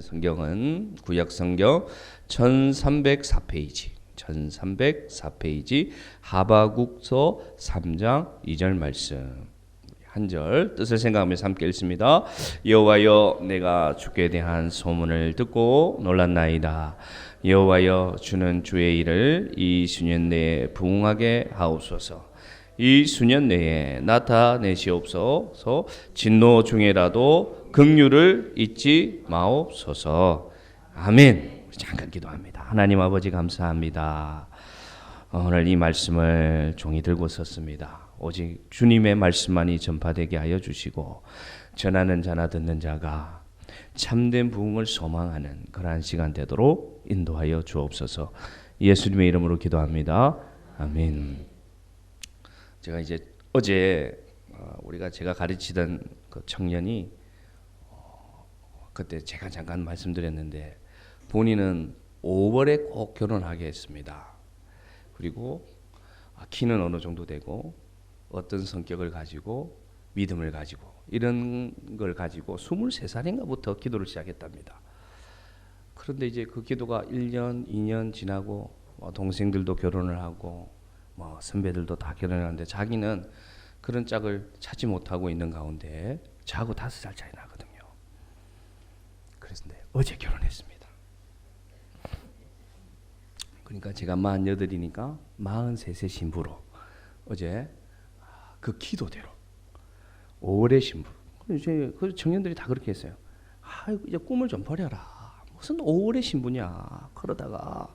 성경은 구약성경 1304페이지 하바국서 3장 2절 말씀 한 절 뜻을 생각하면서 함께 읽습니다. 여호와여, 내가 주께 대한 소문을 듣고 놀랐나이다. 여호와여, 주는 주의 일을 이 수년 내에 부응하게 하옵소서. 이 수년 내에 나타내시옵소서. 진노 중에라도 긍휼을 잊지 마옵소서. 아멘. 잠깐 기도합니다. 하나님 아버지, 감사합니다. 오늘 이 말씀을 종이 들고 섰습니다. 오직 주님의 말씀만이 전파되게 하여 주시고, 전하는 자나 듣는 자가 참된 부흥을 소망하는 그러한 시간 되도록 인도하여 주옵소서. 예수님의 이름으로 기도합니다. 아멘. 제가 이제 어제 제가 가르치던 그 청년이 그때 제가 잠깐 말씀드렸는데, 본인은 5월에 꼭 결혼하게 했습니다. 그리고 키는 어느 정도 되고 어떤 성격을 가지고 믿음을 가지고 이런 걸 가지고 23살인가부터 기도를 시작했답니다. 그런데 이제 그 기도가 1년, 2년 지나고 동생들도 결혼을 하고 선배들도 다 결혼을 하는데 자기는 그런 짝을 찾지 못하고 있는 가운데 저하고 5살 차이 나거든요. 그래서 어제 결혼했습니다. 그러니까 제가 48이니까 43세 신부로 어제 그 기도대로 5월의 신부. 이제 그 청년들이 다 그렇게 했어요. 이제 꿈을 좀 버려라. 무슨 5월의 신부냐. 그러다가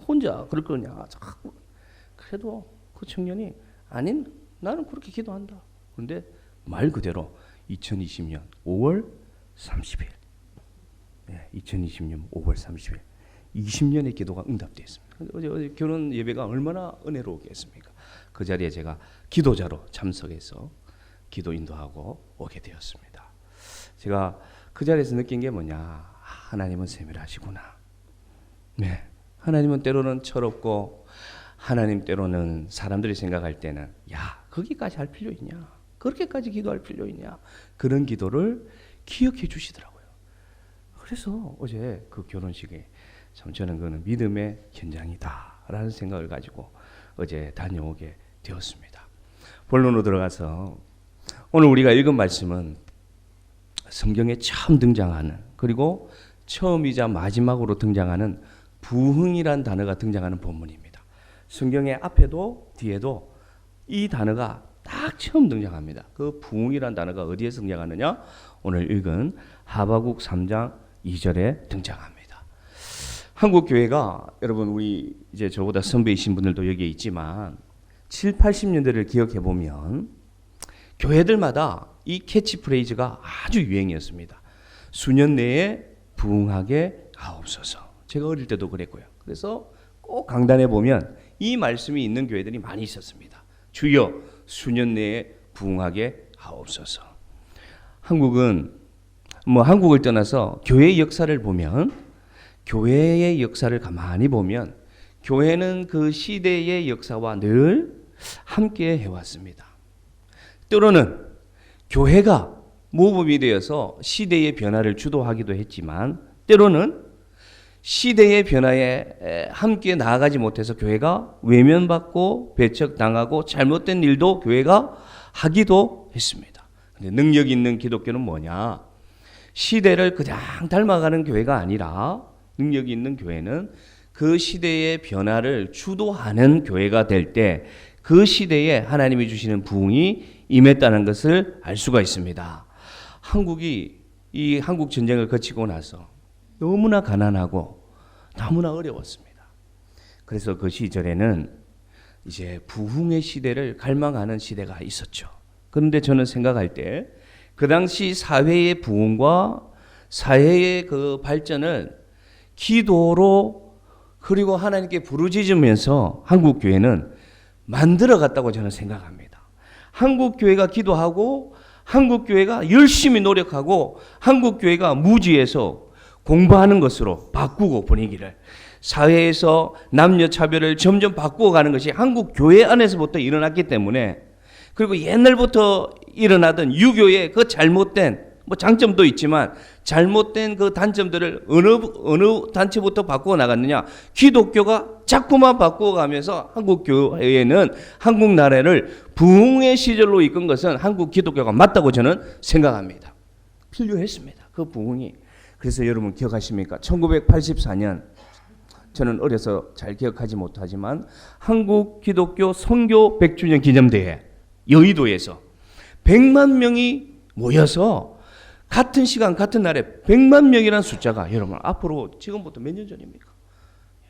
혼자 그럴 거냐. 자꾸. 그래도 그 청년이 아닌 나는 그렇게 기도한다. 그런데 말 그대로 2020년 5월 30일. 네, 2020년 5월 30일. 20년의 기도가 응답되었습니다. 어제 결혼 예배가 얼마나 은혜로웠겠습니까? 그 자리에 제가 기도자로 참석해서 기도 인도하고 오게 되었습니다. 제가 그 자리에서 느낀 게 뭐냐? 하나님은 세밀하시구나. 네, 하나님은 때로는 철없고, 하나님 때로는 사람들이 생각할 때는 야, 거기까지 할 필요 있냐? 그렇게까지 기도할 필요 있냐? 그런 기도를 기억해 주시더라고요. 그래서 어제 그 결혼식에 참 저는 그는 믿음의 현장이다라는 생각을 가지고 어제 다녀오게 되었습니다. 본론으로 들어가서 오늘 우리가 읽은 말씀은 성경에 처음 등장하는, 그리고 처음이자 마지막으로 등장하는 부흥이란 단어가 등장하는 본문입니다. 성경의 앞에도 뒤에도 이 단어가 딱 처음 등장합니다. 그 부흥이란 단어가 어디에서 등장하느냐? 오늘 읽은 하바국 3장 2절에 등장합니다. 한국 교회가, 여러분 우리 이제 저보다 선배이신 분들도 여기에 있지만 7, 80년대를 기억해 보면 교회들마다 이 캐치프레이즈가 아주 유행이었습니다. 수년 내에 부흥하게 하옵소서. 제가 어릴 때도 그랬고요. 그래서 꼭 강단에 보면 이 말씀이 있는 교회들이 많이 있었습니다. 주여 수년 내에 부흥하게 하옵소서. 한국은 한국을 떠나서 교회의 역사를 보면, 교회의 역사를 가만히 보면 교회는 그 시대의 역사와 늘 함께 해왔습니다. 때로는 교회가 모범이 되어서 시대의 변화를 주도하기도 했지만, 때로는 시대의 변화에 함께 나아가지 못해서 교회가 외면받고 배척당하고 잘못된 일도 교회가 하기도 했습니다. 근데 능력 있는 기독교는 뭐냐? 시대를 그냥 닮아가는 교회가 아니라, 능력이 있는 교회는 그 시대의 변화를 주도하는 교회가 될 때 그 시대에 하나님이 주시는 부흥이 임했다는 것을 알 수가 있습니다. 한국이 이 한국 전쟁을 거치고 나서 너무나 가난하고 너무나 어려웠습니다. 그래서 그 시절에는 이제 부흥의 시대를 갈망하는 시대가 있었죠. 그런데 저는 생각할 때 그 당시 사회의 부흥과 사회의 그 발전을 기도로, 그리고 하나님께 부르짖으면서 한국 교회는 만들어갔다고 저는 생각합니다. 한국 교회가 기도하고, 한국 교회가 열심히 노력하고, 한국 교회가 무지에서 공부하는 것으로 바꾸고, 분위기를 사회에서 남녀 차별을 점점 바꾸어 가는 것이 한국 교회 안에서부터 일어났기 때문에, 그리고 옛날부터 일어나던 유교의 그 잘못된 뭐 장점도 있지만 잘못된 그 단점들을 어느 단체부터 바꾸어 나갔느냐? 기독교가 자꾸만 바꾸어가면서 한국 교회는 한국 나라를 부흥의 시절로 이끈 것은 한국 기독교가 맞다고 저는 생각합니다. 필요했습니다. 그 부흥이. 그래서 여러분 기억하십니까? 1984년 저는 어려서 잘 기억하지 못하지만 한국 기독교 선교 100주년 기념대회 여의도에서 100만 명이 모여서 같은 시간 같은 날에 100만 명이라는 숫자가 여러분 앞으로 지금부터 몇 년 전입니까?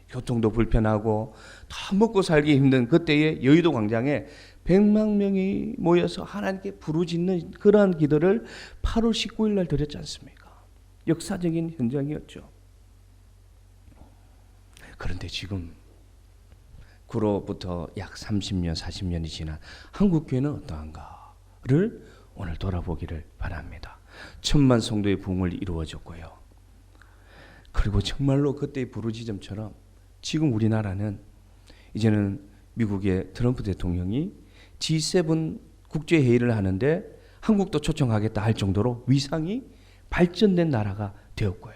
교통도 불편하고 다 먹고 살기 힘든 그때의 여의도 광장에 100만 명이 모여서 하나님께 부르짖는 그러한 기도를 8월 19일 날 드렸지 않습니까? 역사적인 현장이었죠. 그런데 지금 그로부터 약 30년, 40년이 지난 한국 교회는 어떠한가를 오늘 돌아보기를 바랍니다. 1000만 성도의 부흥을 이루어졌고요. 그리고 정말로 그때의 부르짖음처럼 지금 우리나라는 이제는 미국의 트럼프 대통령이 G7 국제회의를 하는데 한국도 초청하겠다 할 정도로 위상이 발전된 나라가 되었고요.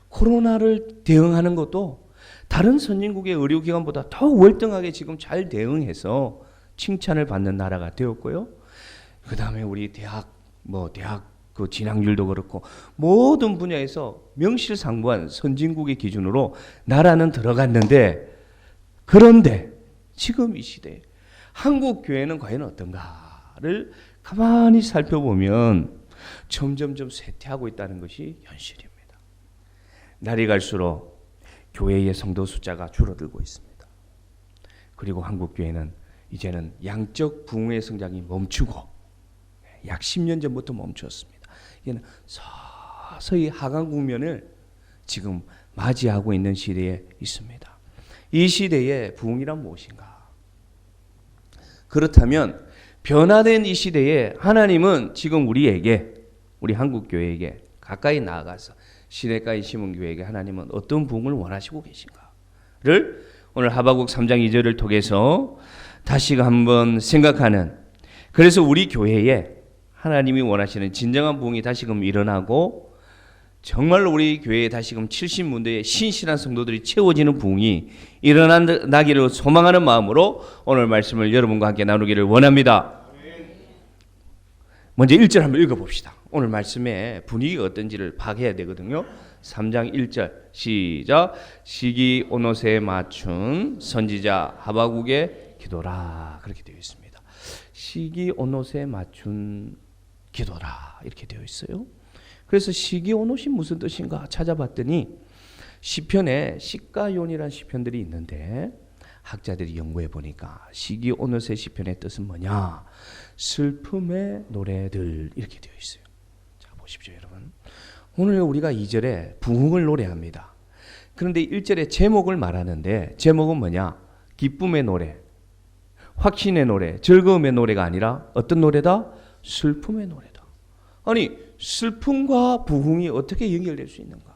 코로나를 대응하는 것도 다른 선진국의 의료기관보다 더 월등하게 지금 잘 대응해서 칭찬을 받는 나라가 되었고요. 그 다음에 우리 대학 그 진학률도 그렇고 모든 분야에서 명실상부한 선진국의 기준으로 나라는 들어갔는데 그런데 지금 이 시대에 한국 교회는 과연 어떤가를 가만히 살펴보면 점점점 쇠퇴하고 있다는 것이 현실입니다. 날이 갈수록 교회의 성도 숫자가 줄어들고 있습니다. 그리고 한국 교회는 이제는 양적 부흥의 성장이 멈추고 약 10년 전부터 멈추었습니다. 이제는 서서히 하강 국면을 지금 맞이하고 있는 시대에 있습니다. 이 시대의 부흥이란 무엇인가? 그렇다면 변화된 이 시대에 하나님은 지금 우리에게, 우리 한국 교회에게 가까이 나아가서 시냇가의 심은 교회에게 하나님은 어떤 부흥을 원하시고 계신가를 오늘 하박국 3장 2절을 통해서 다시 한번 생각하는, 그래서 우리 교회에 하나님이 원하시는 진정한 부흥이 다시금 일어나고 정말로 우리 교회에 다시금 70문대의 신실한 성도들이 채워지는 부흥이 일어나기를 소망하는 마음으로 오늘 말씀을 여러분과 함께 나누기를 원합니다. 먼저 1절 한번 읽어봅시다. 오늘 말씀의 분위기가 어떤지를 파악해야 되거든요. 3장 1절 시작. 시기 온옷에 맞춘 선지자 하박국의 기도라, 그렇게 되어 있습니다. 시기 온옷에 맞춘 기도라 이렇게 되어 있어요. 그래서 시기 온옷이 무슨 뜻인가 찾아봤더니 시편에 시가요니라는 시편들이 있는데 학자들이 연구해 보니까 시기 온옷의 시편의 뜻은 뭐냐? 슬픔의 노래들 이렇게 되어 있어요. 자 보십시오 여러분. 오늘 우리가 2절에 부흥을 노래합니다. 그런데 1절에 제목을 말하는데 제목은 뭐냐? 기쁨의 노래, 확신의 노래, 즐거움의 노래가 아니라 어떤 노래다? 슬픔의 노래다. 아니 슬픔과 부흥이 어떻게 연결될 수 있는가?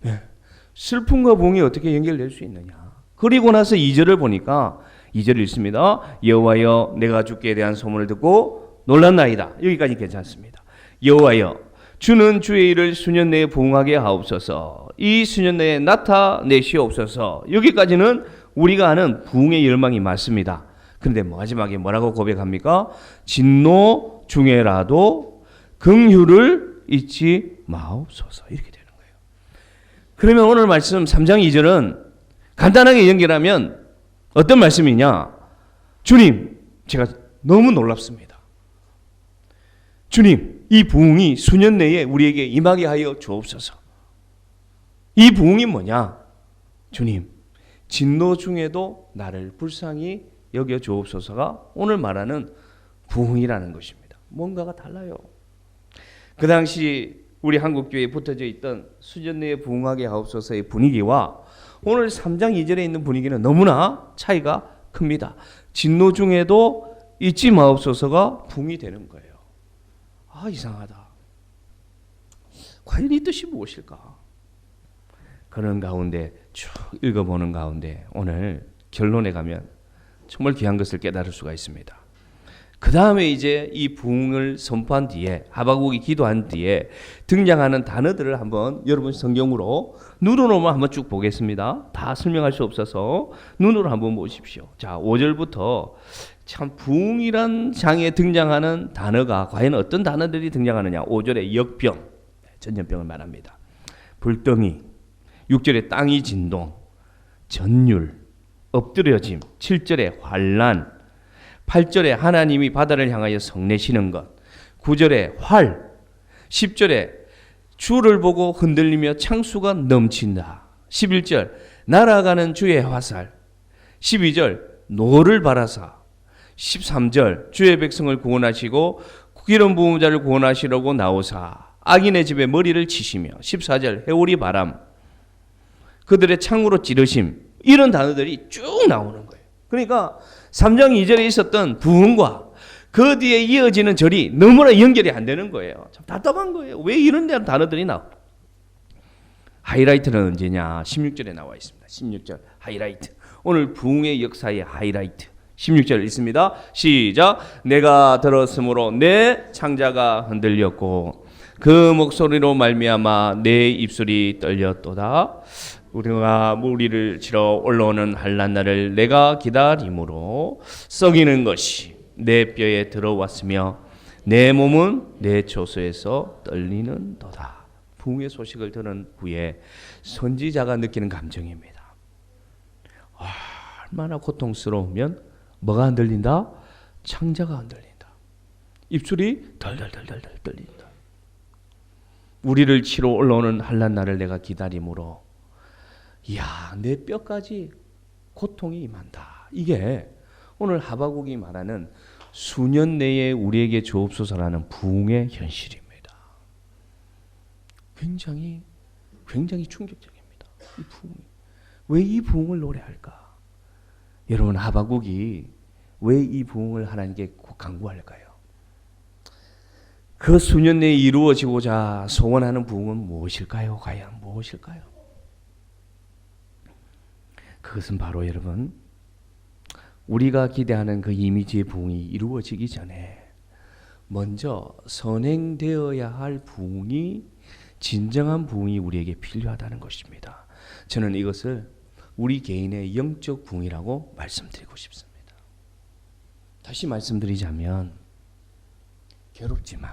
네. 슬픔과 부흥이 어떻게 연결될 수 있느냐? 그리고 나서 2절을 보니까 2절을 읽습니다. 여호와여 내가 주께 대한 소문을 듣고 놀랐나이다. 여기까지 괜찮습니다. 여호와여 주는 주의 일을 수년 내에 부흥하게 하옵소서. 이 수년 내에 나타내시옵소서. 여기까지는 우리가 아는 부흥의 열망이 맞습니다. 그런데 마지막에 뭐라고 고백합니까? 진노 중에라도 긍휼을 잊지 마옵소서. 이렇게 되는 거예요. 그러면 오늘 말씀 3장 2절은 간단하게 연결하면 어떤 말씀이냐? 주님, 제가 너무 놀랍습니다. 주님, 이 부흥이 수년 내에 우리에게 임하게 하여 주옵소서. 이 부흥이 뭐냐? 주님, 진노 중에도 나를 불쌍히 여겨 주옵소서가 오늘 말하는 부흥이라는 것입니다. 뭔가가 달라요. 그 당시 우리 한국교회에 붙어져 있던 수년 내에 부흥하게 하옵소서의 분위기와 오늘 3장 2절에 있는 분위기는 너무나 차이가 큽니다. 진노 중에도 잊지 마옵소서가 부흥이 되는 거예요. 아, 이상하다. 과연 이 뜻이 무엇일까? 그런 가운데 쭉 읽어보는 가운데 오늘 결론에 가면 정말 귀한 것을 깨달을 수가 있습니다. 그 다음에 이제 이 부흥을 선포한 뒤에 하박국이 기도한 뒤에 등장하는 단어들을 한번 여러분 성경으로 눈으로만 한번 쭉 보겠습니다. 다 설명할 수 없어서 눈으로 한번 보십시오. 자, 5절부터 참 부흥이란 장에 등장하는 단어가 과연 어떤 단어들이 등장하느냐. 5절에 역병, 전염병을 말합니다. 불덩이, 6절에 땅이 진동, 전율, 엎드려짐, 7절에 환란, 8절에 하나님이 바다를 향하여 성내시는 것, 9절에 활, 10절에 주를 보고 흔들리며 창수가 넘친다, 11절 날아가는 주의 화살, 12절 노를 바라사, 13절 주의 백성을 구원하시고 기름 부은 자를 구원하시려고 나오사 악인의 집에 머리를 치시며, 14절 해오리 바람, 그들의 창으로 찌르심, 이런 단어들이 쭉 나오는 거예요. 그러니까 3장 2절에 있었던 부흥과 그 뒤에 이어지는 절이 너무나 연결이 안 되는 거예요. 참 답답한 거예요. 왜 이런 단어들이 나와? 하이라이트는 언제냐? 16절에 나와 있습니다. 16절 하이라이트. 오늘 부흥의 역사의 하이라이트. 16절 있습니다. 시작. 내가 들었으므로 내 창자가 흔들렸고 그 목소리로 말미암아 내 입술이 떨렸도다. 우리가 무리를 치러 올라오는 한란날을 내가 기다림으로 썩이는 것이 내 뼈에 들어왔으며 내 몸은 내 초소에서 떨리는도다. 부흥의 소식을 들은 후에 선지자가 느끼는 감정입니다. 얼마나 고통스러우면 뭐가 흔들린다? 창자가 흔들린다. 입술이 덜덜덜덜 떨린다. 우리를 치러 올라오는 한란날을 내가 기다림으로 이야, 내 뼈까지 고통이 임한다. 이게 오늘 하박국이 말하는 수년 내에 우리에게 주옵소서라는 부흥의 현실입니다. 굉장히 충격적입니다. 이 부흥이. 왜 이 부흥을 노래할까? 여러분, 하박국이 왜 이 부흥을 하나님께 간구할까요? 그 수년 내에 이루어지고자 소원하는 부흥은 무엇일까요? 과연 무엇일까요? 그것은 바로 여러분, 우리가 기대하는 그 이미지의 부흥이 이루어지기 전에 먼저 선행되어야 할 부흥이, 진정한 부흥이 우리에게 필요하다는 것입니다. 저는 이것을 우리 개인의 영적 부흥이라고 말씀드리고 싶습니다. 다시 말씀드리자면, 괴롭지만,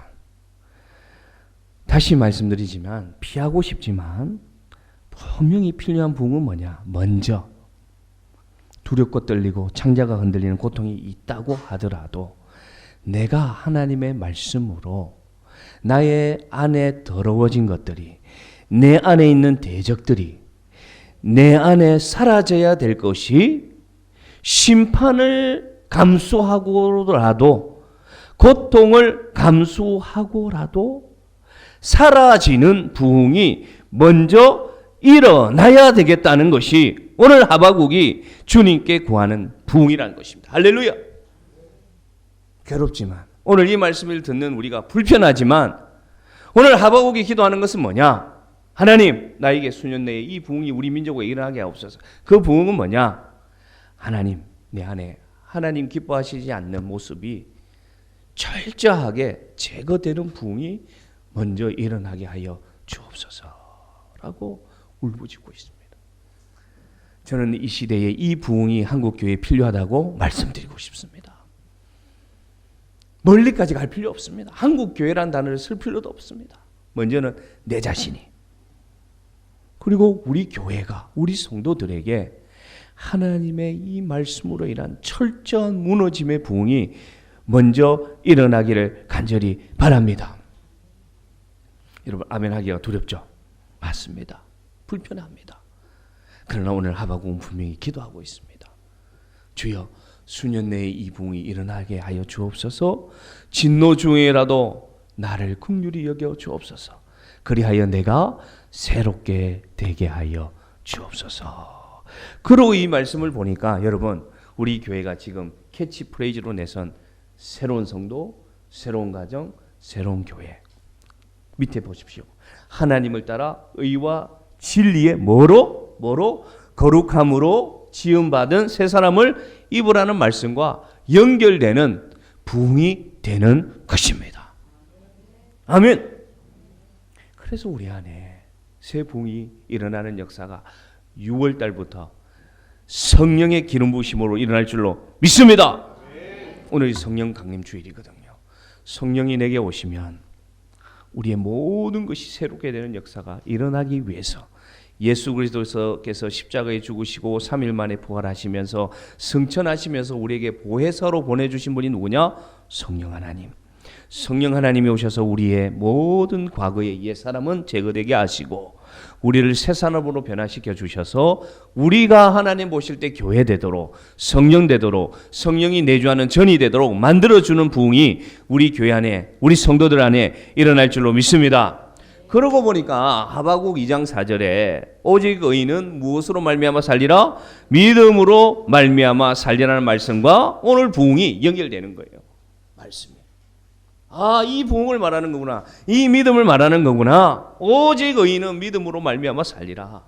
다시 말씀드리지만, 피하고 싶지만 분명히 필요한 부흥은 뭐냐? 먼저 두렵고 떨리고 창자가 흔들리는 고통이 있다고 하더라도 내가 하나님의 말씀으로 나의 안에 더러워진 것들이, 내 안에 있는 대적들이 내 안에 사라져야 될 것이 심판을 감수하고라도, 고통을 감수하고라도 사라지는 부흥이 먼저 일어나야 되겠다는 것이 오늘 하박국이 주님께 구하는 부흥이라는 것입니다. 할렐루야. 괴롭지만, 오늘 이 말씀을 듣는 우리가 불편하지만 오늘 하박국이 기도하는 것은 뭐냐? 하나님, 나에게 수년 내에 이 부흥이 우리 민족에 일어나게 하옵소서. 그 부흥은 뭐냐? 하나님, 내 안에 하나님 기뻐하시지 않는 모습이 철저하게 제거되는 부흥이 먼저 일어나게 하여 주옵소서라고 울부짖고 있습니다. 저는 이 시대에 이 부흥이 한국교회에 필요하다고 말씀드리고 싶습니다. 멀리까지 갈 필요 없습니다. 한국교회라는 단어를 쓸 필요도 없습니다. 먼저는 내 자신이, 그리고 우리 교회가, 우리 성도들에게 하나님의 이 말씀으로 인한 철저한 무너짐의 부흥이 먼저 일어나기를 간절히 바랍니다. 여러분, 아멘 하기가 두렵죠? 맞습니다. 불편합니다. 그러나 오늘 하박국은 분명히 기도하고 있습니다. 주여, 수년 내에 이 부흥이 일어나게 하여 주옵소서. 진노 중에라도 나를 긍휼히 여겨 주옵소서. 그리하여 내가 새롭게 되게 하여 주옵소서. 그리고 이 말씀을 보니까 여러분, 우리 교회가 지금 캐치프레이즈로 내선 새로운 성도, 새로운 가정, 새로운 교회. 밑에 보십시오. 하나님을 따라 의와 진리의 뭐로 거룩함으로 지음받은 새 사람을 입으라는 말씀과 연결되는 부흥이 되는 것입니다. 아멘. 그래서 우리 안에 새 부흥이 일어나는 역사가 6월 달부터 성령의 기름 부으심으로 일어날 줄로 믿습니다. 오늘이 성령 강림 주일이거든요. 성령이 내게 오시면 우리의 모든 것이 새롭게 되는 역사가 일어나기 위해서 예수 그리스도께서 십자가에 죽으시고 3일 만에 부활하시면서 승천하시면서 우리에게 보혜사로 보내주신 분이 누구냐? 성령 하나님. 성령 하나님이 오셔서 우리의 모든 과거의 옛사람은 제거되게 하시고 우리를 새 사람으로 변화시켜 주셔서 우리가 하나님 보실 때 교회 되도록 성령 되도록 성령이 내주하는 전이 되도록 만들어주는 부흥이 우리 교회 안에 우리 성도들 안에 일어날 줄로 믿습니다. 그러고 보니까 하박국 2장 4절에 오직 의인은 무엇으로 말미암아 살리라? 믿음으로 말미암아 살리라는 말씀과 오늘 부흥이 연결되는 거예요. 말씀이. 이 부흥을 말하는 거구나. 이 믿음을 말하는 거구나. 오직 의인은 믿음으로 말미암아 살리라.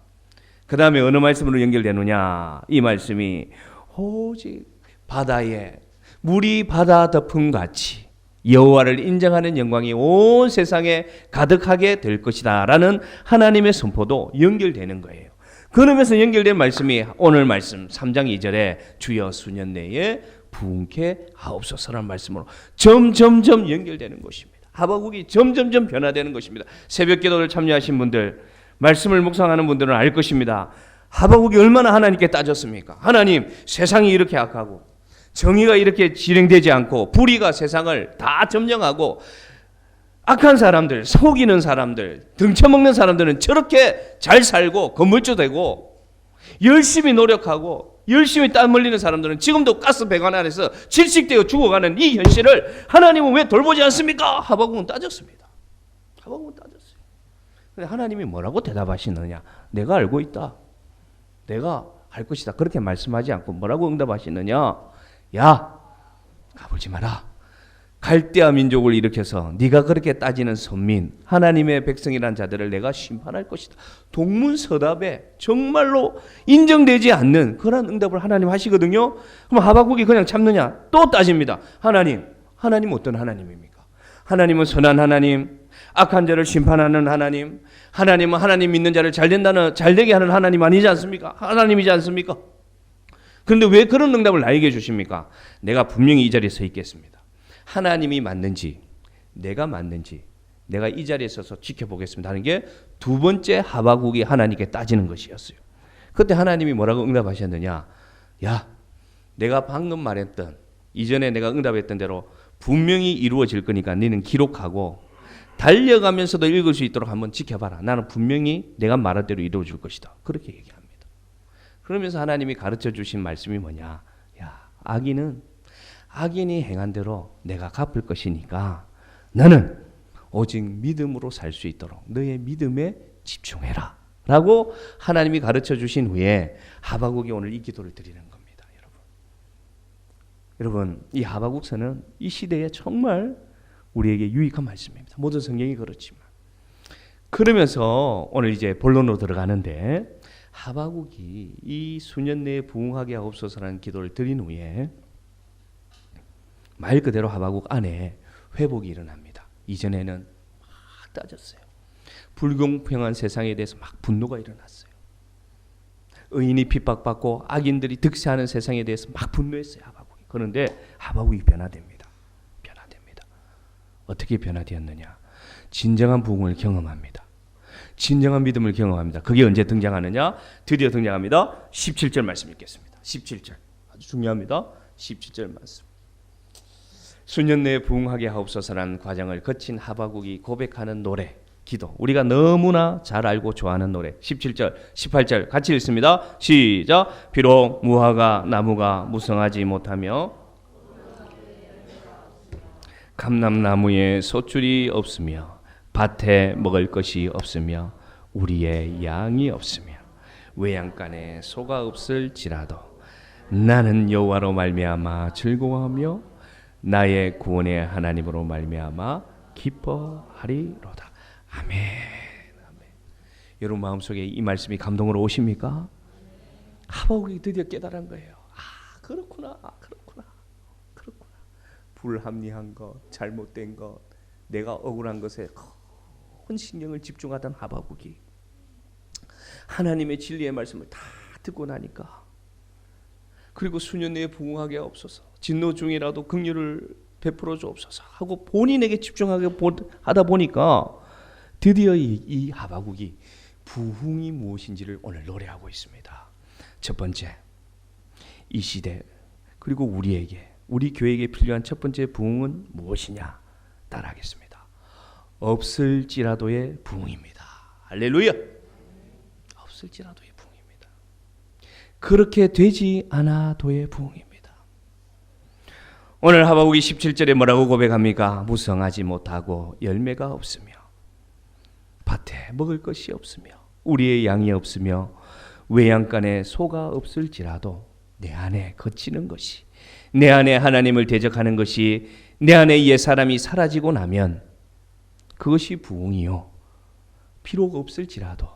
그 다음에 어느 말씀으로 연결되느냐? 이 말씀이 오직 바다에 물이 바다 덮음 같이 여호와를 인정하는 영광이 온 세상에 가득하게 될 것이다 라는 하나님의 선포도 연결되는 거예요. 그러면서 연결된 말씀이 오늘 말씀 3장 2절에 주여 수년 내에 부흥케 하옵소서라는 말씀으로 점점점 연결되는 것입니다. 하박국이 점점점 변화되는 것입니다. 새벽 기도를 참여하신 분들, 말씀을 묵상하는 분들은 알 것입니다. 하박국이 얼마나 하나님께 따졌습니까? 하나님, 세상이 이렇게 악하고 정의가 이렇게 진행되지 않고 불의가 세상을 다 점령하고 악한 사람들, 속이는 사람들, 등쳐먹는 사람들은 저렇게 잘 살고 건물주 되고 열심히 노력하고 열심히 땀 흘리는 사람들은 지금도 가스 배관 안에서 질식되어 죽어가는 이 현실을 하나님은 왜 돌보지 않습니까? 하박국은 따졌습니다. 하박국은 따졌어요. 근데 하나님이 뭐라고 대답하시느냐? 내가 알고 있다. 내가 할 것이다. 그렇게 말씀하지 않고 뭐라고 응답하시느냐? 야, 가보지 마라. 갈대아 민족을 일으켜서 네가 그렇게 따지는 선민, 하나님의 백성이란 자들을 내가 심판할 것이다. 동문서답에 정말로 인정되지 않는 그런 응답을 하나님 하시거든요. 그럼 하박국이 그냥 참느냐? 또 따집니다. 하나님 어떤 하나님입니까? 하나님은 선한 하나님, 악한 자를 심판하는 하나님, 하나님은 하나님 믿는 자를 잘되게 하는 하나님 아니지 않습니까? 하나님이지 않습니까? 그런데 왜 그런 응답을 나에게 주십니까? 내가 분명히 이 자리에 서 있겠습니다. 하나님이 맞는지 내가 맞는지 내가 이 자리에 서서 지켜보겠습니다 하는 게 두 번째 하박국이 하나님께 따지는 것이었어요. 그때 하나님이 뭐라고 응답하셨느냐? 야, 내가 방금 말했던 이전에 내가 응답했던 대로 분명히 이루어질 거니까 너는 기록하고 달려가면서도 읽을 수 있도록 한번 지켜봐라. 나는 분명히 내가 말한 대로 이루어질 것이다. 그렇게 얘기합니다. 그러면서 하나님이 가르쳐 주신 말씀이 뭐냐? 야, 악인이 행한 대로 내가 갚을 것이니까 너는 오직 믿음으로 살 수 있도록 너의 믿음에 집중해라 라고 하나님이 가르쳐 주신 후에 하박국이 오늘 이 기도를 드리는 겁니다. 여러분, 이 하박국서는 이 시대에 정말 우리에게 유익한 말씀입니다. 모든 성경이 그렇지만. 그러면서 오늘 이제 본론으로 들어가는데 하박국이 이 수년 내에 부흥하게 하옵소서라는 기도를 드린 후에 말 그대로 하박국 안에 회복이 일어납니다. 이전에는 막 따졌어요. 불공평한 세상에 대해서 막 분노가 일어났어요. 의인이 핍박받고 악인들이 득세하는 세상에 대해서 막 분노했어요. 하박국이. 그런데 하박국이 변화됩니다. 어떻게 변화되었느냐? 진정한 부흥을 경험합니다. 진정한 믿음을 경험합니다. 그게 언제 등장하느냐? 드디어 등장합니다. 17절 말씀 읽겠습니다. 17절 아주 중요합니다. 17절 말씀. 수년 내에 부흥하게 하옵소서라는 과정을 거친 하박국이 고백하는 노래, 기도. 우리가 너무나 잘 알고 좋아하는 노래. 17절, 18절 같이 읽습니다. 시작. 비록 무화과 나무가 무성하지 못하며 감람나무에 소출이 없으며 밭에 먹을 것이 없으며 우리의 양이 없으며 외양간에 소가 없을지라도 나는 여호와로 말미암아 즐거워하며 나의 구원의 하나님으로 말미암아 기뻐하리로다. 아멘. 여러분 마음속에 이 말씀이 감동으로 오십니까? 하박국이 드디어 깨달은 거예요. 그렇구나. 불합리한 것, 잘못된 것, 내가 억울한 것에 큰 신경을 집중하던 하박국이 하나님의 진리의 말씀을 다 듣고 나니까, 그리고 수년 내에 부흥하게 없어서 진노 중이라도 긍휼을 베풀어 주옵소서 하고 본인에게 집중하게 하다 보니까 드디어 이 하박국이 부흥이 무엇인지를 오늘 노래하고 있습니다. 첫 번째, 이 시대 그리고 우리에게, 우리 교회에게 필요한 첫 번째 부흥은 무엇이냐? 따라하겠습니다. 없을지라도의 부흥입니다. 할렐루야. 없을지라도의 부흥입니다. 그렇게 되지 않아도의 부흥입니다. 오늘 하박국이 17절에 뭐라고 고백합니까? 무성하지 못하고 열매가 없으며 밭에 먹을 것이 없으며 우리의 양이 없으며 외양간에 소가 없을지라도 내 안에 거치는 것이, 내 안에 하나님을 대적하는 것이, 내 안에 옛 사람이 사라지고 나면 그것이 부흥이요. 비록 없을지라도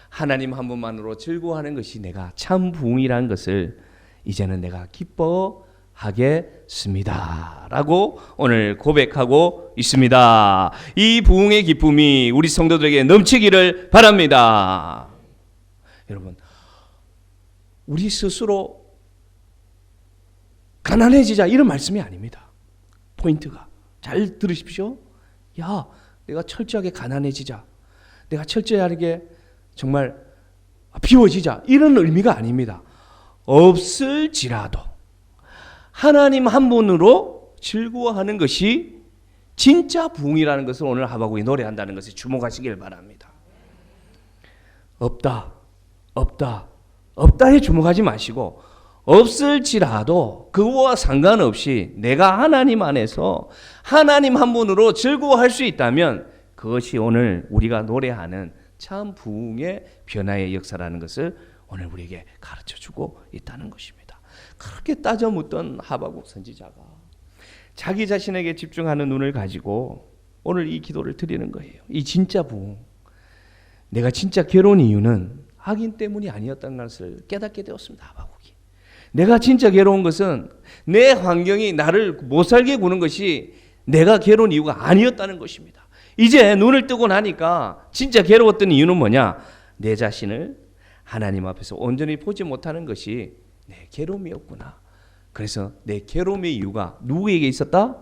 하나님 한 분만으로 즐거워하는 것이 내가 참 부흥이라는 것을 이제는 내가 기뻐하겠습니다 라고 오늘 고백하고 있습니다. 이 부흥의 기쁨이 우리 성도들에게 넘치기를 바랍니다. 여러분, 우리 스스로 가난해지자 이런 말씀이 아닙니다. 포인트가 잘 들으십시오. 야, 내가 철저하게 가난해지자, 내가 철저하게 정말 비워지자 이런 의미가 아닙니다. 없을지라도 하나님 한 분으로 즐거워하는 것이 진짜 부흥이라는 것을 오늘 하박국이 노래한다는 것에 주목하시길 바랍니다. 없다에 주목하지 마시고 없을지라도 그거와 상관없이 내가 하나님 안에서 하나님 한 분으로 즐거워할 수 있다면 그것이 오늘 우리가 노래하는 참 부흥의 변화의 역사라는 것을 오늘 우리에게 가르쳐주고 있다는 것입니다. 그렇게 따져 묻던 하박국 선지자가 자기 자신에게 집중하는 눈을 가지고 오늘 이 기도를 드리는 거예요. 이 진짜 부흥, 내가 진짜 괴로운 이유는 악인 때문이 아니었다는 것을 깨닫게 되었습니다. 하박국이 내가 진짜 괴로운 것은 내 환경이 나를 못 살게 구는 것이 내가 괴로운 이유가 아니었다는 것입니다. 이제 눈을 뜨고 나니까 진짜 괴로웠던 이유는 뭐냐? 내 자신을 하나님 앞에서 온전히 보지 못하는 것이 내 괴로움이었구나. 그래서 내 괴로움의 이유가 누구에게 있었다?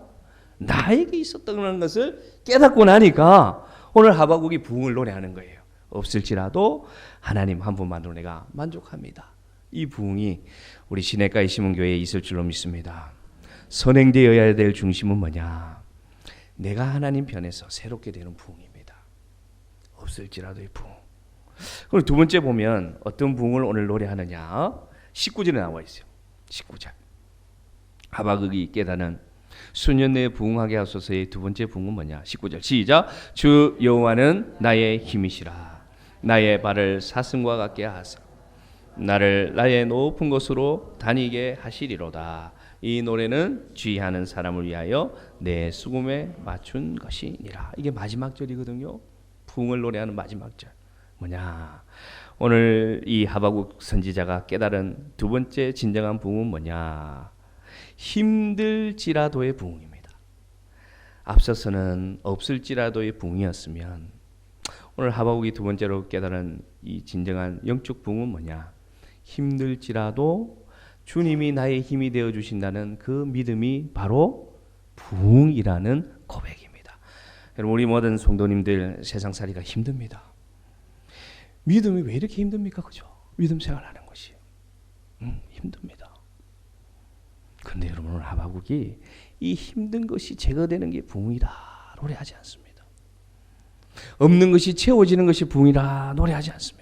나에게 있었다는 것을 깨닫고 나니까 오늘 하박국이 부흥을 노래하는 거예요. 없을지라도 하나님 한 분만으로 내가 만족합니다. 이 부흥이 우리 시내가의 시문교회에 있을 줄로 믿습니다. 선행되어야 될 중심은 뭐냐? 내가 하나님 편에서 새롭게 되는 부흥입니다. 없을지라도의 부흥. 그리고 두 번째 보면 어떤 부흥을 오늘 노래하느냐? 19절에 나와 있어요. 19절. 하박국이 깨닫는 수년 내에 부흥하게 하소서의 두 번째 부흥은 뭐냐? 19절 시작. 주 여호와는 나의 힘이시라. 나의 발을 사슴과 같게 하사 나를 나의 높은 곳으로 다니게 하시리로다. 이 노래는 주의하는 사람을 위하여 내 수금에 맞춘 것이니라. 이게 마지막 절이거든요. 부흥을 노래하는 마지막 절. 뭐냐? 오늘 이 하박국 선지자가 깨달은 두 번째 진정한 부흥은 뭐냐? 힘들지라도의 부흥입니다. 앞서서는 없을지라도의 부흥이었으면 오늘 하박국이 두 번째로 깨달은 이 진정한 영적 부흥은 뭐냐? 힘들지라도 주님이 나의 힘이 되어 주신다는 그 믿음이 바로 부흥이라는 고백입니다. 여러분, 우리 모든 성도님들 세상살이가 힘듭니다. 믿음이 왜 이렇게 힘듭니까? 그죠? 믿음 생활하는 것이 힘듭니다. 그런데 여러분, 오늘 하박국이 이 힘든 것이 제거되는 게 부흥이다 노래하지 않습니다. 없는 것이 채워지는 것이 부흥이라 노래하지 않습니다.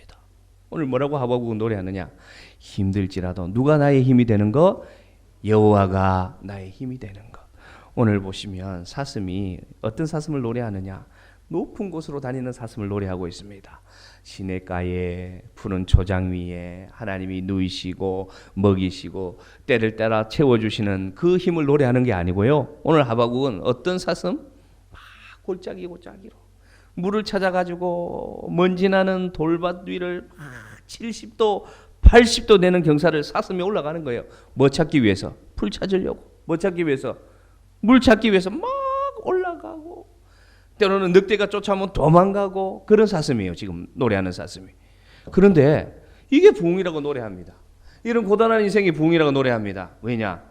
오늘 뭐라고 하박국은 노래하느냐? 힘들지라도 누가 나의 힘이 되는 것? 여호와가 나의 힘이 되는 것. 오늘 보시면 사슴이 어떤 사슴을 노래하느냐? 높은 곳으로 다니는 사슴을 노래하고 있습니다. 시냇가에 푸른 초장 위에 하나님이 누이시고 먹이시고 때를 따라 채워주시는 그 힘을 노래하는 게 아니고요. 오늘 하박국은 어떤 사슴? 막 골짜기로 물을 찾아가지고 먼지 나는 돌밭 위를 막 70도 80도 되는 경사를 사슴이 올라가는 거예요. 뭐 찾기 위해서? 풀 찾으려고. 뭐 찾기 위해서? 물 찾기 위해서 막 올라가고 때로는 늑대가 쫓아오면 도망가고 그런 사슴이에요. 지금 노래하는 사슴이. 그런데 이게 부흥이라고 노래합니다. 이런 고단한 인생이 부흥이라고 노래합니다. 왜냐?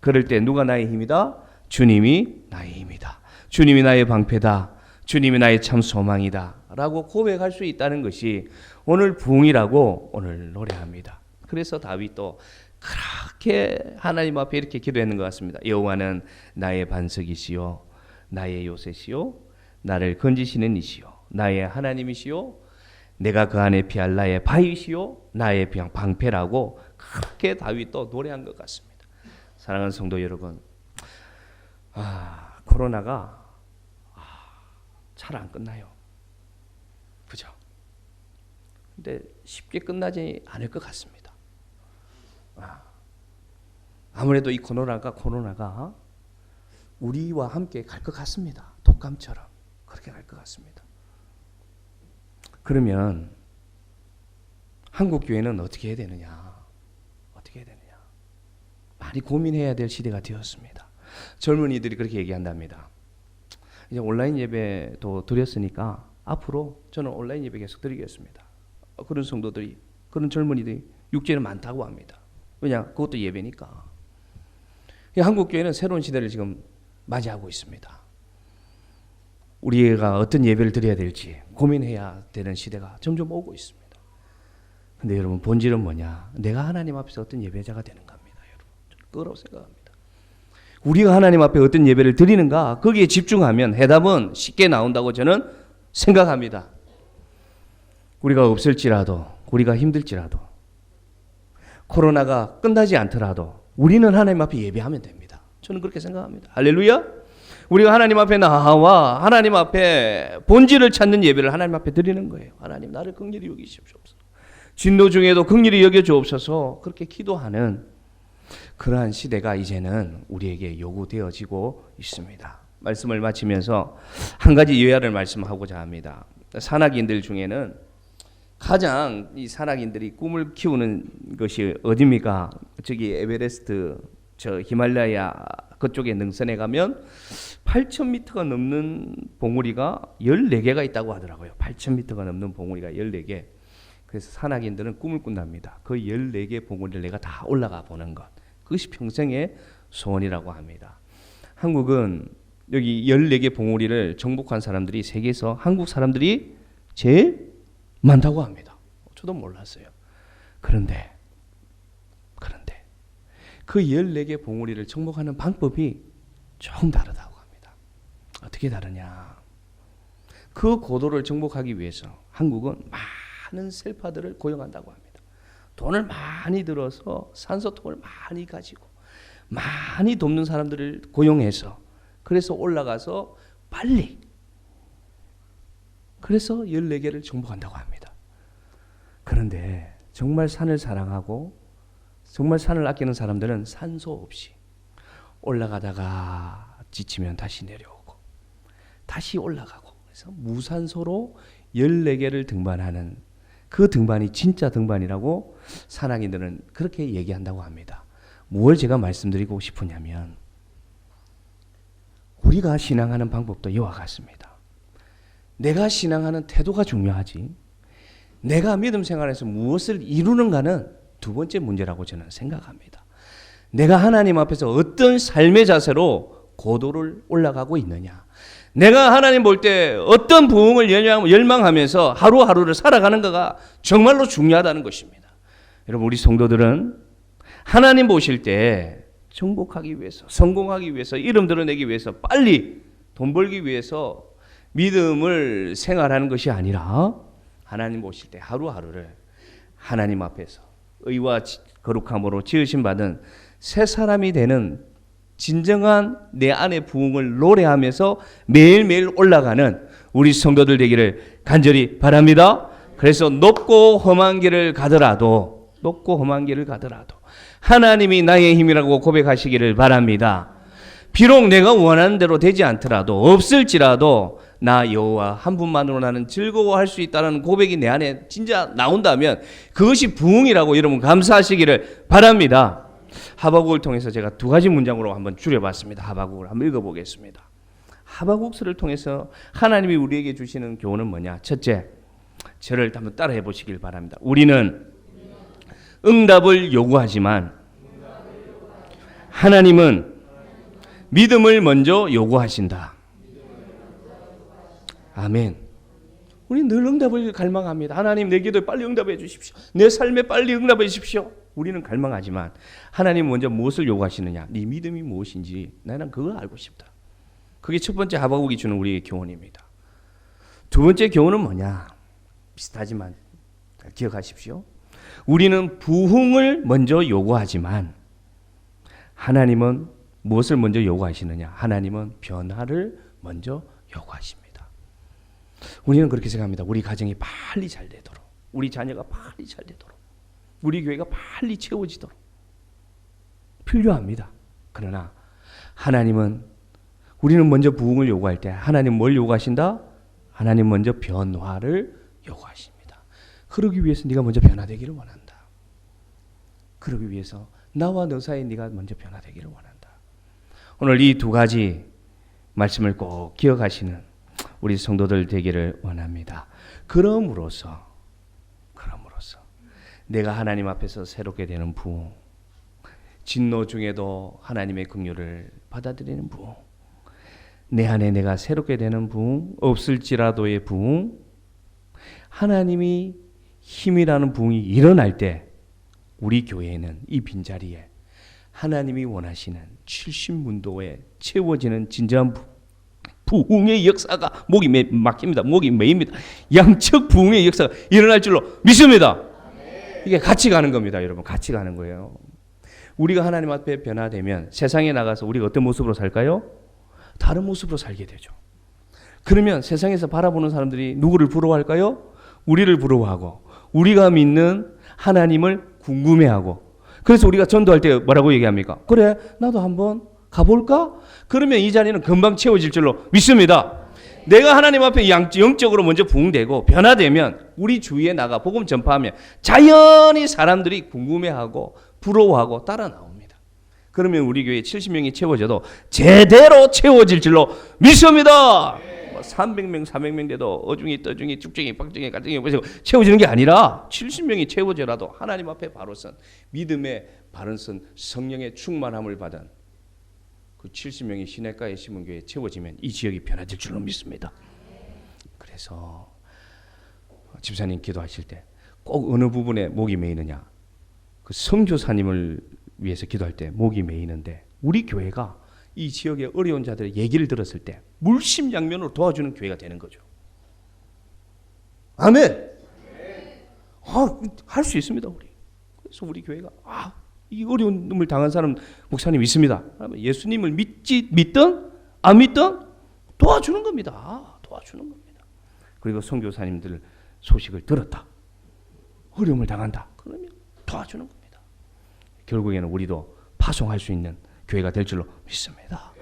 그럴 때 누가 나의 힘이다? 주님이 나의 힘이다. 주님이 나의 방패다. 주님이 나의 참 소망이다 라고 고백할 수 있다는 것이 오늘 부흥이라고 오늘 노래합니다. 그래서 다윗도 그렇게 하나님 앞에 이렇게 기도했는 것 같습니다. 여호와는 나의 반석이시요 나의 요새시요 나를 건지시는 이시요 나의 하나님이시요 내가 그 안에 피할 나의 바위시요 나의 방패라고 그렇게 다윗도 노래한 것 같습니다. 사랑하는 성도 여러분, 코로나가 잘 안 끝나요. 그죠? 근데 쉽게 끝나지 않을 것 같습니다. 아무래도 이 코로나가 우리와 함께 갈 것 같습니다. 독감처럼 그렇게 갈 것 같습니다. 그러면 한국 교회는 어떻게 해야 되느냐? 어떻게 해야 되느냐? 많이 고민해야 될 시대가 되었습니다. 젊은이들이 그렇게 얘기한답니다. 이제 온라인 예배도 드렸으니까 앞으로 저는 온라인 예배 계속 드리겠습니다. 그런 성도들이, 그런 젊은이들이 육지에는 많다고 합니다. 왜냐? 그것도 예배니까. 한국 교회는 새로운 시대를 지금 맞이하고 있습니다. 우리가 어떤 예배를 드려야 될지 고민해야 되는 시대가 점점 오고 있습니다. 근데 여러분, 본질은 뭐냐? 내가 하나님 앞에서 어떤 예배자가 되는 겁니다. 여러분, 저는 그거라고 생각합니다. 우리가 하나님 앞에 어떤 예배를 드리는가, 거기에 집중하면 해답은 쉽게 나온다고 저는 생각합니다. 우리가 없을지라도, 우리가 힘들지라도, 코로나가 끝나지 않더라도 우리는 하나님 앞에 예배하면 됩니다. 저는 그렇게 생각합니다. 할렐루야. 우리가 하나님 앞에 나와 하나님 앞에 본질을 찾는 예배를 하나님 앞에 드리는 거예요. 하나님, 나를 긍휼히 여기시옵소서. 진노 중에도 긍휼히 여겨주옵소서. 그렇게 기도하는 그러한 시대가 이제는 우리에게 요구되어지고 있습니다. 말씀을 마치면서 한 가지 예화를 말씀하고자 합니다. 산악인들 중에는 가장 이 산악인들이 꿈을 키우는 것이 어디입니까? 저기 에베레스트, 저 히말라야 그쪽에 능선에 가면 8,000m가 넘는 봉우리가 14개가 있다고 하더라고요. 8,000m가 넘는 봉우리가 14개. 그래서 산악인들은 꿈을 꾼답니다. 그 14개 봉우리를 내가 다 올라가 보는 것. 그것이 평생의 소원이라고 합니다. 한국은 여기 14개 봉우리를 정복한 사람들이 세계에서 한국 사람들이 제일 많다고 합니다. 저도 몰랐어요. 그런데 그 14개 봉우리를 정복하는 방법이 조금 다르다고 합니다. 어떻게 다르냐? 그 고도를 정복하기 위해서 한국은 많은 셀파들을 고용한다고 합니다. 돈을 많이 들어서 산소통을 많이 가지고 많이 돕는 사람들을 고용해서 그래서 올라가서 빨리 그래서 14개를 정복한다고 합니다. 그런데 정말 산을 사랑하고 정말 산을 아끼는 사람들은 산소 없이 올라가다가 지치면 다시 내려오고 다시 올라가고 그래서 무산소로 14개를 등반하는 그 등반이 진짜 등반이라고 산악인들은 그렇게 얘기한다고 합니다. 뭘 제가 말씀드리고 싶으냐면 우리가 신앙하는 방법도 이와 같습니다. 내가 신앙하는 태도가 중요하지 내가 믿음 생활에서 무엇을 이루는가는 두 번째 문제라고 저는 생각합니다. 내가 하나님 앞에서 어떤 삶의 자세로 고도를 올라가고 있느냐, 내가 하나님 볼 때 어떤 부흥을 열망하면서 하루하루를 살아가는가가 정말로 중요하다는 것입니다. 여러분, 우리 성도들은 하나님 보실 때 정복하기 위해서, 성공하기 위해서, 이름 드러내기 위해서, 빨리 돈 벌기 위해서 믿음을 생활하는 것이 아니라 하나님 보실 때 하루하루를 하나님 앞에서 의와 거룩함으로 지으신 받은 새 사람이 되는 진정한 내 안의 부흥을 노래하면서 매일매일 올라가는 우리 성도들 되기를 간절히 바랍니다. 그래서 높고 험한 길을 가더라도 하나님이 나의 힘이라고 고백하시기를 바랍니다. 비록 내가 원하는 대로 되지 않더라도 없을지라도 나 여호와 한 분만으로 나는 즐거워할 수 있다는 고백이 내 안에 진짜 나온다면 그것이 부흥이라고 여러분 감사하시기를 바랍니다. 하바국을 통해서 제가 두 가지 문장으로 한번 줄여봤습니다. 하바국을 한번 읽어보겠습니다. 하바국서를 통해서 하나님이 우리에게 주시는 교훈은 뭐냐? 첫째, 저를 한번 따라해 보시길 바랍니다. 우리는 응답을 요구하지만 하나님은 믿음을 먼저 요구하신다. 아멘. 우리는 늘 응답을 갈망합니다. 하나님, 내 기도에 빨리 응답해 주십시오. 내 삶에 빨리 응답해 주십시오. 우리는 갈망하지만 하나님 먼저 무엇을 요구하시느냐? 네 믿음이 무엇인지 나는 그걸 알고 싶다. 그게 첫 번째 하바국이 주는 우리의 교훈입니다. 두 번째 교훈은 뭐냐? 비슷하지만 기억하십시오. 우리는 부흥을 먼저 요구하지만 하나님은 무엇을 먼저 요구하시느냐? 하나님은 변화를 먼저 요구하십니다. 우리는 그렇게 생각합니다. 우리 가정이 빨리 잘 되도록, 우리 자녀가 빨리 잘 되도록, 우리 교회가 빨리 채워지도록 필요합니다. 그러나 하나님은, 우리는 먼저 부흥을 요구할 때 하나님 뭘 요구하신다? 하나님 먼저 변화를 요구하십니다. 그러기 위해서 네가 먼저 변화되기를 원한다. 그러기 위해서 나와 너 사이에 네가 먼저 변화되기를 원한다. 오늘 이 두 가지 말씀을 꼭 기억하시는 우리 성도들 되기를 원합니다. 그럼으로써 내가 하나님 앞에서 새롭게 되는 부흥, 진노 중에도 하나님의 긍휼을 받아들이는 부흥, 내 안에 내가 새롭게 되는 부흥, 없을지라도의 부흥, 하나님이 힘이라는 부흥이 일어날 때 우리 교회에는 이 빈자리에 하나님이 원하시는 70문도에 채워지는 진정한 부흥의 역사가, 목이 막힙니다. 목이 메입니다. 양측 부흥의 역사가 일어날 줄로 믿습니다. 이게 같이 가는 겁니다. 여러분, 같이 가는 거예요. 우리가 하나님 앞에 변화되면 세상에 나가서 우리가 어떤 모습으로 살까요? 다른 모습으로 살게 되죠. 그러면 세상에서 바라보는 사람들이 누구를 부러워할까요? 우리를 부러워하고 우리가 믿는 하나님을 궁금해하고, 그래서 우리가 전도할 때 뭐라고 얘기합니까? 그래, 나도 한번 가볼까? 그러면 이 자리는 금방 채워질 줄로 믿습니다. 내가 하나님 앞에 영적으로 먼저 부흥되고 변화되면 우리 주위에 나가 복음 전파하면 자연히 사람들이 궁금해하고 부러워하고 따라 나옵니다. 그러면 우리 교회 70명이 채워져도 제대로 채워질 줄로 믿습니다. 300명, 400명 돼도 어중이, 떠중이, 쭉중이, 빡중이, 가중이 채워지는 게 아니라 70명이 채워져라도 하나님 앞에 바로 선 믿음의 바른 선 성령의 충만함을 받은 그 70명이 시냇가에 심은 교회에 채워지면 이 지역이 변화될 줄로 믿습니다. 그래서 집사님 기도하실 때 꼭 어느 부분에 목이 메이느냐, 그 선교사님을 위해서 기도할 때 목이 메이는데, 우리 교회가 이 지역의 어려운 자들의 얘기를 들었을 때 물심양면으로 도와주는 교회가 되는 거죠. 아멘. 할 수 있습니다. 우리. 그래서 우리 교회가 이 어려움을 당한 사람 목사님 있습니다. 예수님을 믿든 안 믿든 도와주는 겁니다. 도와주는 겁니다. 그리고 선교사님들 소식을 들었다, 어려움을 당한다, 그러면 도와주는 겁니다. 결국에는 우리도 파송할 수 있는 교회가 될 줄로 믿습니다.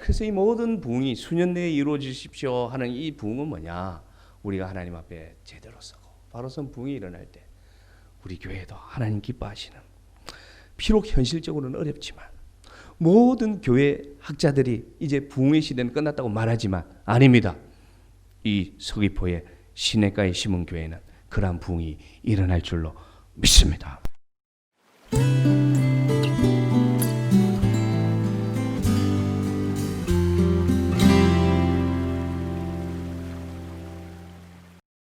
그래서 이 모든 부흥이 수년 내에 이루어지십시오 하는 이 부흥은 뭐냐? 우리가 하나님 앞에 제대로 서고 바로 선 부흥이 일어날 때 우리 교회도 하나님 기뻐하시는, 비록 현실적으로는 어렵지만 모든 교회 학자들이 이제 부흥의 시대는 끝났다고 말하지만 아닙니다. 이 서귀포의 시냇가에 심은 교회는 그러한 부흥이 일어날 줄로 믿습니다.